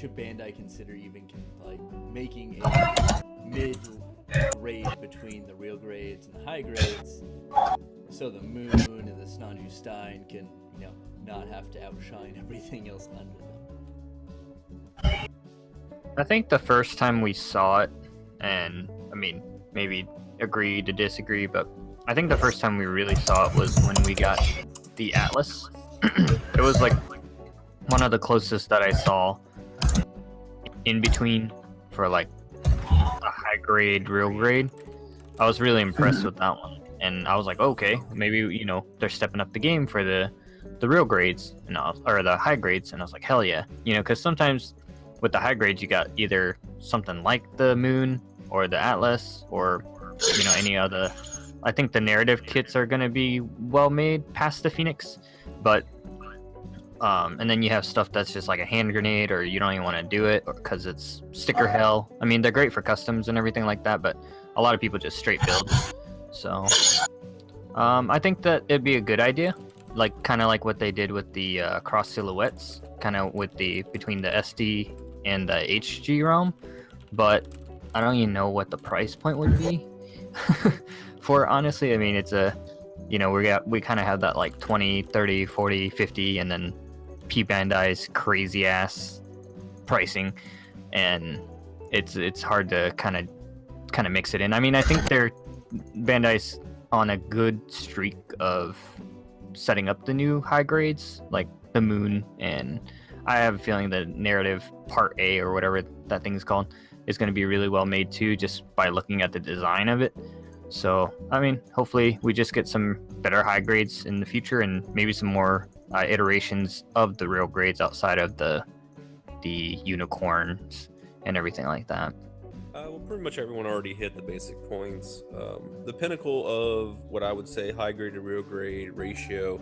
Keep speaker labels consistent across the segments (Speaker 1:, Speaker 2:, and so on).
Speaker 1: should Bandai consider even like making a mid grade between the real grades and the high grades, so the Moon and the Snanju Stein can, not have to outshine everything else under them?
Speaker 2: I think the first time we saw it, and I mean, maybe agree to disagree, but I think the first time we really saw it was when we got the Atlas. It was like one of the closest that I saw in between for like a high grade, real grade. I was really impressed with that one, and I was like, okay, maybe they're stepping up the game for the real grades, or the high grades, and I was like, hell yeah, because sometimes with the high grades you got either something like the Moon or the Atlas or any other. I think the narrative kits are gonna be well made past the Phoenix, but and then you have stuff that's just like a hand grenade, or you don't even want to do it because it's sticker hell. I mean, they're great for customs and everything like that, but a lot of people just straight build. So I think that it'd be a good idea, like kind of like what they did with the cross silhouettes, kind of with the between the SD and the HG realm, but I don't even know what the price point would be for it, honestly. I mean, it's a we kind of have that like 20, 30, 40, 50, and then P Bandai's crazy ass pricing, and it's hard to kind of mix it in. I mean, I think Bandai's on a good streak of setting up the new high grades, like the Moon, and I have a feeling the narrative part A, or whatever that thing's called, is going to be really well made too, just by looking at the design of it. So, I mean, hopefully we just get some better high grades in the future, and maybe some more iterations of the real grades outside of the unicorns and everything like that.
Speaker 3: Well, pretty much everyone already hit the basic points. The pinnacle of what I would say high grade to real grade ratio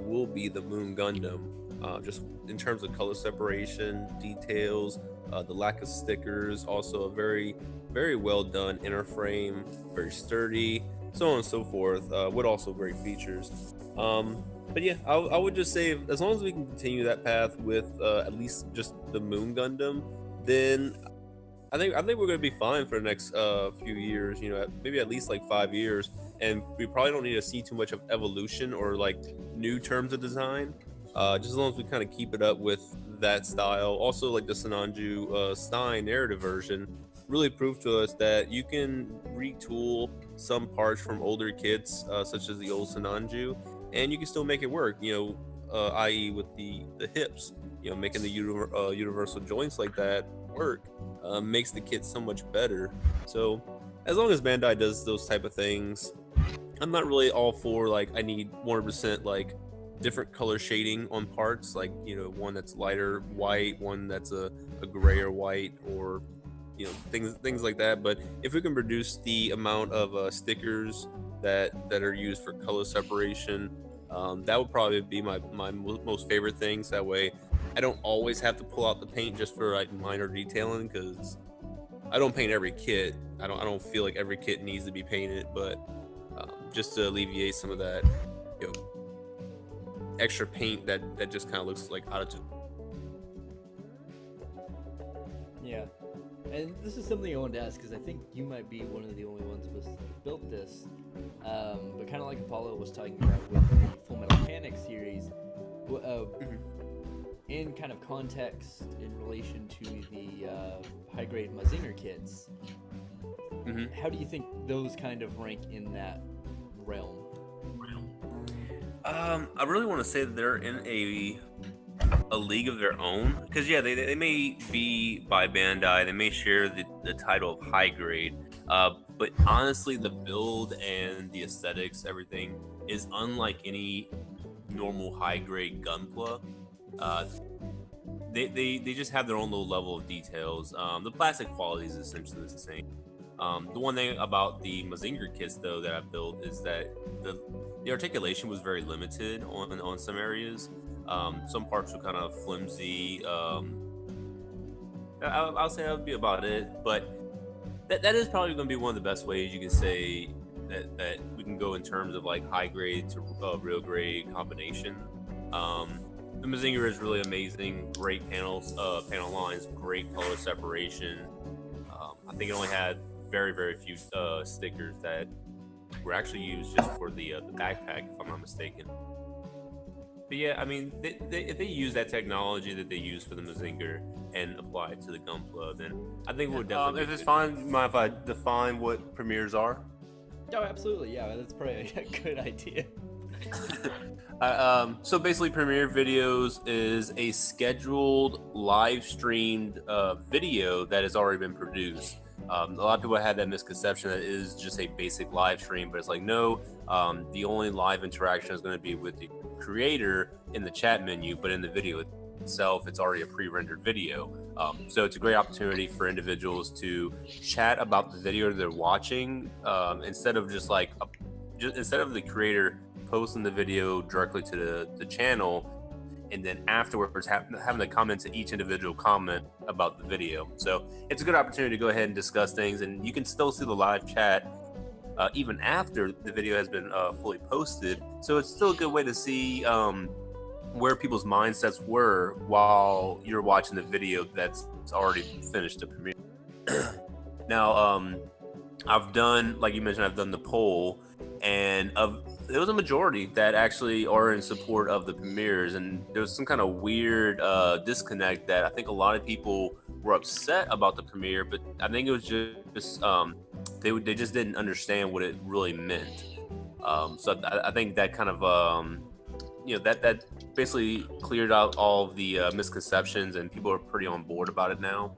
Speaker 3: will be the Moon Gundam. Just in terms of color separation, details, the lack of stickers, also a very, very well done inner frame, very sturdy, so on and so forth, with also great features. But yeah, I would just say, as long as we can continue that path with at least just the Moon Gundam, then I think we're gonna be fine for the next few years. Maybe at least like 5 years, and we probably don't need to see too much of evolution or like new terms of design. Just as long as we kind of keep it up with that style. Also, like the Sinanju Stein narrative version really proved to us that you can retool some parts from older kits, such as the old Sinanju, and you can still make it work. I.e. with the hips, making the universal joints like that work makes the kit so much better. So as long as Bandai does those type of things, I'm not really all for like I need 100% like different color shading on parts, like one that's lighter white, one that's a gray or white, or things like that. But if we can reduce the amount of stickers that are used for color separation, that would probably be my most favorite things. That way I don't always have to pull out the paint just for like minor detailing, because I don't paint every kit. I don't feel like every kit needs to be painted, but just to alleviate some of that extra paint that just kind of looks like out of tune.
Speaker 1: Yeah, and this is something I wanted to ask, because I think you might be one of the only ones who built this, but kind of like Apollo was talking about with the Full Metal Panic series, in kind of context in relation to the high grade Mazinger kits. How do you think those kind of rank in that realm?
Speaker 3: I really want to say that they're in a league of their own, because they may be by Bandai, they may share the title of high grade, but honestly the build and the aesthetics, everything is unlike any normal high grade Gunpla. They just have their own little level of details. The plastic quality is essentially the same. The one thing about the Mazinger kits though that I built is that the articulation was very limited on some areas. Some parts were kind of flimsy. I'll say that would be about it, but that is probably going to be one of the best ways you can say that we can go in terms of like high grade to real grade combination. The Mazinger is really amazing. Great panels, panel lines, great color separation. I think it only had very, very few stickers that were actually used just for the backpack, if I'm not mistaken. But yeah, I mean, if they use that technology that they use for the Mazinger and apply it to the Gunpla, then I think it would definitely.
Speaker 4: If it's fine, mind if I define what premieres are?
Speaker 1: Oh, absolutely. Yeah, that's probably a good idea.
Speaker 4: So basically, Premiere Videos is a scheduled live streamed video that has already been produced. A lot of people had that misconception that it is just a basic live stream, but it's like, no, the only live interaction is going to be with the creator in the chat menu, but in the video itself, it's already a pre-rendered video. So it's a great opportunity for individuals to chat about the video they're watching, instead of just like, instead of the creator posting the video directly to the channel, and then afterwards having to comment to each individual comment about the video. So it's a good opportunity to go ahead and discuss things, and you can still see the live chat even after the video has been fully posted. So it's still a good way to see where people's mindsets were while you're watching the video that's already finished to premiere. Now, I've done, like you mentioned, I've done the poll, and there was a majority that actually are in support of the premieres, and there was some kind of weird disconnect that I think a lot of people were upset about the premiere, but I think it was just they just didn't understand what it really meant. So I think that kind of that basically cleared out all of the misconceptions, and people are pretty on board about it now.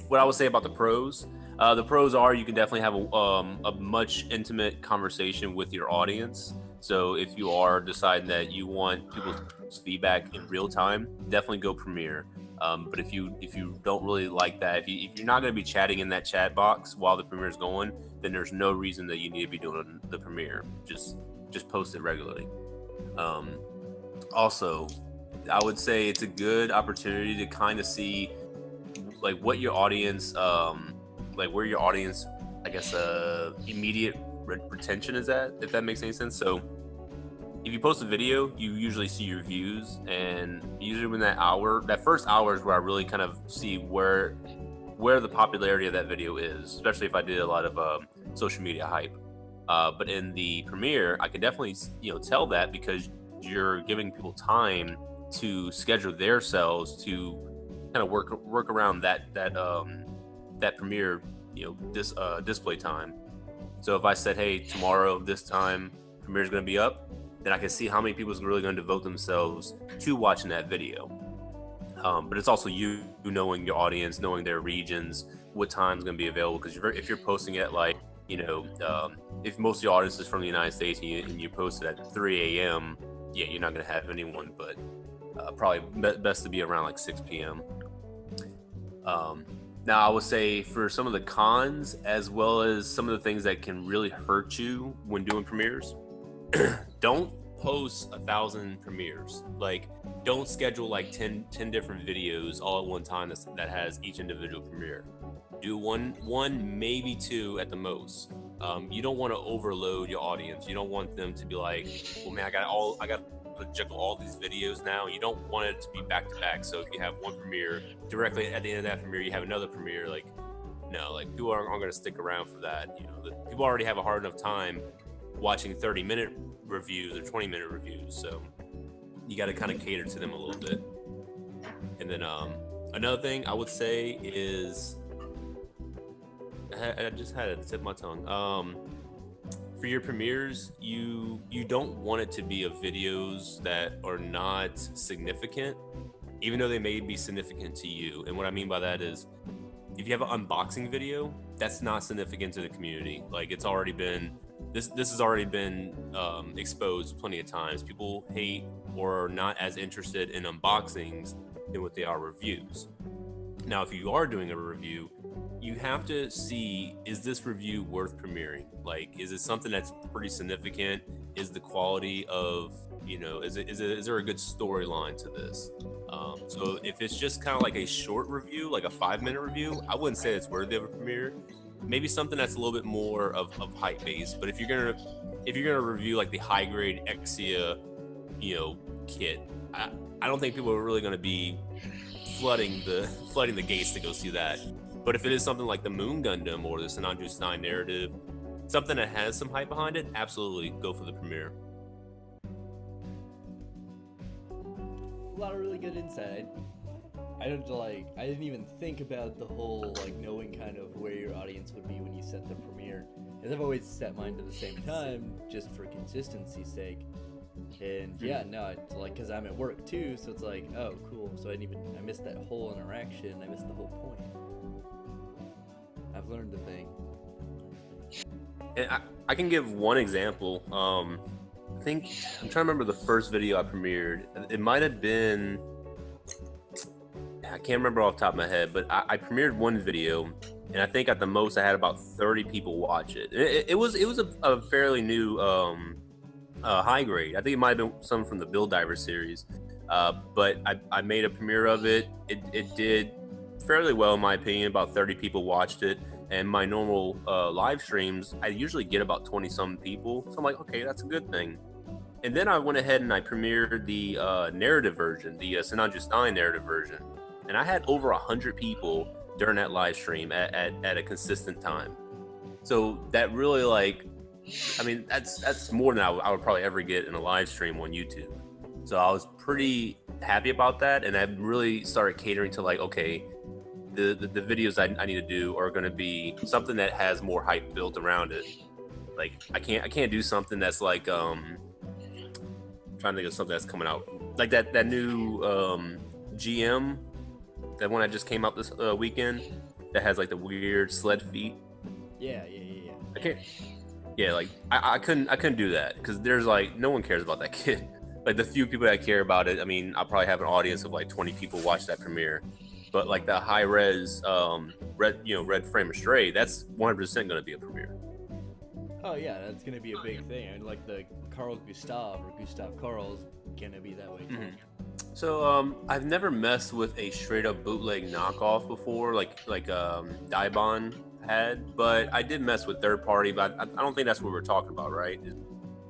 Speaker 4: What I would say about the pros. The pros are you can definitely have a much intimate conversation with your audience. So if you are deciding that you want people's feedback in real time, definitely go Premiere. But if you don't really like that, if you're not going to be chatting in that chat box while the Premiere is going, then there's no reason that you need to be doing the Premiere. Just post it regularly. Also, I would say it's a good opportunity to kind of see like what your audience where your audience, I guess, immediate retention is at, if that makes any sense. So if you post a video, you usually see your views, and usually when that first hour is where I really kind of see where the popularity of that video is, especially if I did a lot of social media hype. But in the premiere, I can definitely tell that, because you're giving people time to schedule themselves to kind of work around that premiere display time. So if I said, hey, tomorrow this time premiere is going to be up, then I can see how many people is really going to devote themselves to watching that video. But it's also you knowing your audience, knowing their regions, what time is going to be available. Because if you're posting it like, if most of your audience is from the United States and you post it at 3 a.m., yeah, you're not going to have anyone, but probably best to be around like 6 p.m. Now, I would say for some of the cons, as well as some of the things that can really hurt you when doing premieres, don't post 1,000 premieres. Like, don't schedule like 10 different videos all at one time that has each individual premiere. Do one, maybe two at the most. You don't want to overload your audience. You don't want them to be like, well, man, I got to juggle all these videos now. You don't want it to be back to back. So if you have one premiere, directly at the end of that premiere, you have another premiere. Like, no, like people aren't going to stick around for that. People already have a hard enough time watching 30-minute reviews or 20-minute reviews. So you got to kind of cater to them a little bit. And then another thing I would say is, I just had it tip my tongue. For your premieres, you don't want it to be of videos that are not significant, even though they may be significant to you. And what I mean by that is, if you have an unboxing video, that's not significant to the community. Like, it's already been this has already been exposed plenty of times. People hate or are not as interested in unboxings than what they are reviews. Now, if you are doing a review, you have to see, is this review worth premiering? Like, is it something that's pretty significant? Is the quality of, is there a good storyline to this? So if it's just kind of like a short review, like a 5-minute review, I wouldn't say it's worthy of a premiere. Maybe something that's a little bit more of hype based. But if you're gonna review like the high grade Exia, kit, I don't think people are really going to be flooding the gates to go see that. But if it is something like the Moon Gundam or the Sinanju Stein narrative, something that has some hype behind it, absolutely go for the premiere.
Speaker 1: A lot of really good insight. I didn't even think about the whole like knowing kind of where your audience would be when you set the premiere. Because I've always set mine to the same time just for consistency's sake. And yeah, no, it's like because I'm at work too, so it's like, oh, cool. So I missed that whole interaction. I missed the whole point. I've learned a thing.
Speaker 4: And I can give one example. I think I'm trying to remember the first video I premiered. It might have been, I can't remember off the top of my head, but I premiered one video, and I think at the most I had about 30 people watch it. It was a fairly new high grade. I think it might have been some from the Bill Diver series, but I made a premiere of it. It did fairly well in my opinion. About 30 people watched it, and my normal live streams I usually get about 20 some people. So I'm like, okay, that's a good thing. And then I went ahead and I premiered the narrative version, the Sinanju Stein narrative version, and I had over 100 people during that live stream at a consistent time. So that really, like, I mean, that's more than I would probably ever get in a live stream on YouTube. So I was pretty happy about that, and I really started catering to like, okay, the videos I need to do are going to be something that has more hype built around it. Like I can't do something that's like trying to think of something that's coming out like that new GM, that one that just came out this weekend that has like the weird sled feet.
Speaker 1: Yeah.
Speaker 4: I can't. Yeah, like I couldn't do that because there's like no one cares about that kid. Like the few people that care about it, I mean, I'll probably have an audience of like 20 people watch that premiere. But like the high res red frame of Stray, that's 100% going to be a premiere.
Speaker 1: Oh yeah, that's gonna be a big thing. And like the Carl Gustav or Gustav Carl's gonna be that way too.
Speaker 4: Mm-hmm. So I've never messed with a straight up bootleg knockoff before, like Daibon had, but I did mess with third party. But I don't think that's what we're talking about, right?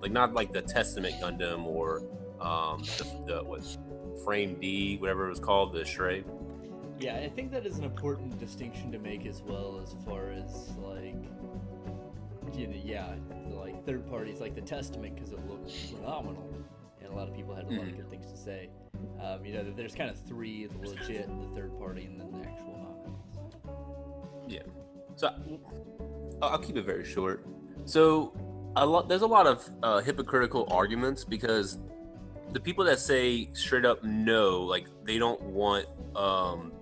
Speaker 4: Like not like the Testament Gundam or the what Frame D, whatever it was called, the Stray.
Speaker 1: Yeah, I think that is an important distinction to make as well, as far as like, like third parties, like the Testament, because it looked phenomenal, and a lot of people had a lot of good things to say. There's kind of three: the legit, the third party, and then the actual knockoffs.
Speaker 4: Yeah. So I'll keep it very short. So there's a lot of hypocritical arguments because the people that say straight up no, like they don't want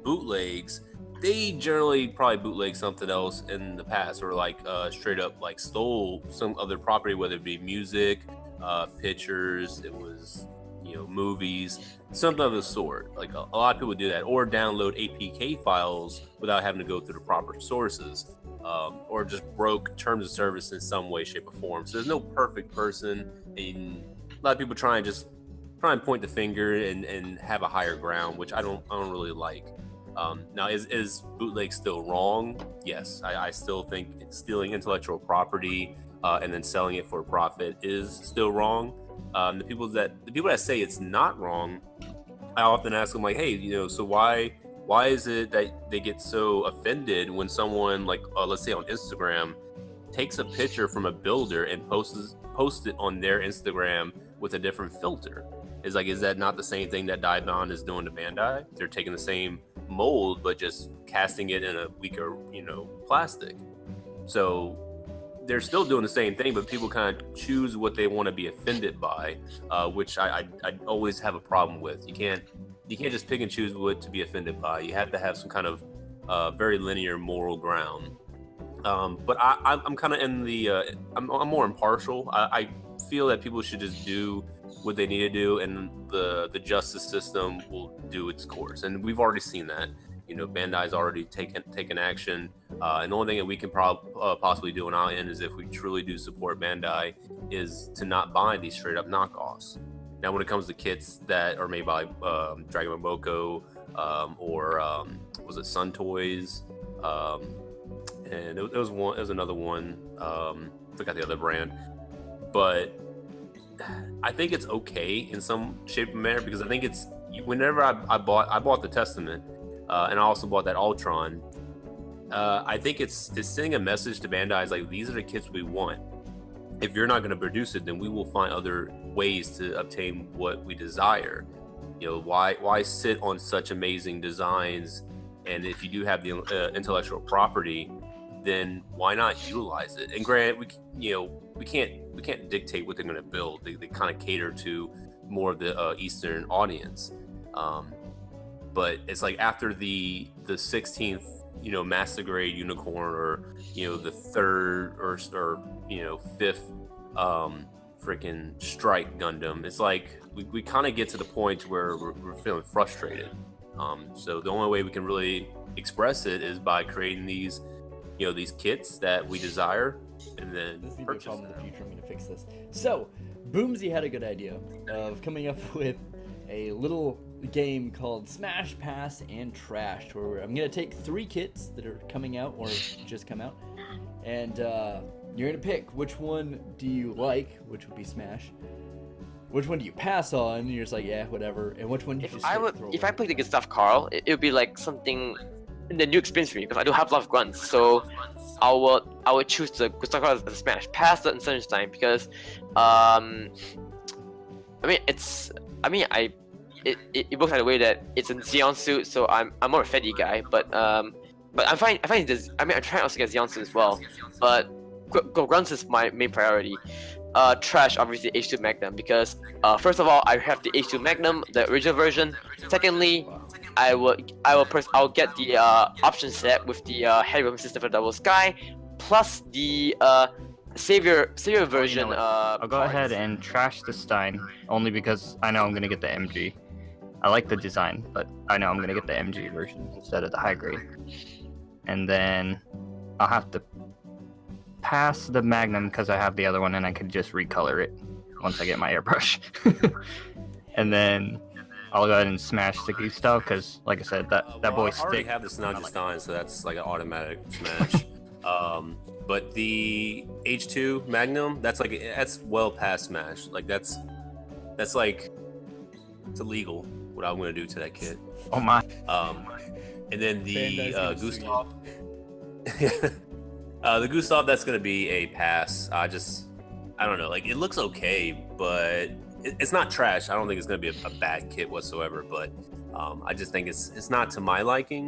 Speaker 4: bootlegs, they generally probably bootleg something else in the past, or like straight up like stole some other property, whether it be music, pictures, it was movies, something of the sort. Like a lot of people do that, or download APK files without having to go through the proper sources, or just broke terms of service in some way, shape, or form. So there's no perfect person, and a lot of people try and point the finger and have a higher ground, which I don't really like. Now, is bootleg still wrong? Yes, I still think stealing intellectual property and then selling it for a profit is still wrong. The people that say it's not wrong, I often ask them like, hey, so why is it that they get so offended when someone like let's say on Instagram takes a picture from a builder and posts it on their Instagram with a different filter? Is that not the same thing that Daibon is doing to Bandai? They're taking the same mold but just casting it in a weaker plastic. So they're still doing the same thing, but people kind of choose what they want to be offended by, which I always have a problem with. You can't just pick and choose what to be offended by. You have to have some kind of very linear moral ground. But I'm kind of in the I'm more impartial. I feel that people should just do what they need to do, and the justice system will do its course. And we've already seen that. Bandai's already taken action. And the only thing that we can possibly do on our end is, if we truly do support Bandai, is to not buy these straight up knockoffs. Now, when it comes to kits that are made by Dragon Boko or was it Sun Toys, and it was another one. Forgot the other brand, but I think it's okay in some shape and manner because I think it's whenever I bought the Testament, and I also bought that Ultron. I think it's sending a message to Bandai is like, these are the kits we want. If you're not going to produce it, then we will find other ways to obtain what we desire. You know, why sit on such amazing designs? And if you do have the intellectual property, then why not utilize it? And granted, we can't dictate what they're going to build. They kind of cater to more of the Eastern audience. But it's like after the 16th, master grade unicorn, or the third or fifth freaking strike Gundam, it's like we kind of get to the point where we're feeling frustrated. So the only way we can really express it is by creating these kits that we desire, and then
Speaker 1: this is the problem in the future. I'm going to fix this. So Boomsy had a good idea of coming up with a little game called Smash, Pass, and Trash, where I'm going to take 3 kits that are coming out or just come out, and you're going to pick which one do you like, which would be Smash, which one do you pass on, and you're just like, yeah, whatever, and which one do you
Speaker 5: If I play the good stuff, Carl, it would be like something the new experience for me, because I do have a lot of grunts, so I would choose the good stuff Carl as a Smash. Pass the Sunshine because it works out the way that it's a Xeon suit, so I'm more a Fetty guy, but I'm fine. I find this. I'm trying to also get Xeon suit as well, but grunts is my main priority. Trash, obviously H2 Magnum, because first of all, I have the H2 Magnum, the original version. Secondly, I'll get the option set with the headroom system for Double Sky, plus the Savior version.
Speaker 2: I'll go ahead and trash the Stein, only because I know I'm gonna get the MG. I like the design, but I know I'm gonna get the MG version instead of the high grade. And then I'll have to pass the Magnum because I have the other one and I could just recolor it once I get my airbrush. And then I'll go ahead and smash the Gustav because, like I said, that boy's
Speaker 4: I already
Speaker 2: thick.
Speaker 4: have the Snodgy Stein, so that's like an automatic smash. But the H2 Magnum, that's well past smash. Like that's like, it's illegal what I'm gonna do to that kid.
Speaker 2: Oh my.
Speaker 4: And then the
Speaker 1: Bandai's
Speaker 4: Gustav. The Gustav, that's gonna be a pass. I don't know. Like, it looks okay, but it's not trash. I don't think it's gonna be a bad kit whatsoever. But I just think it's not to my liking.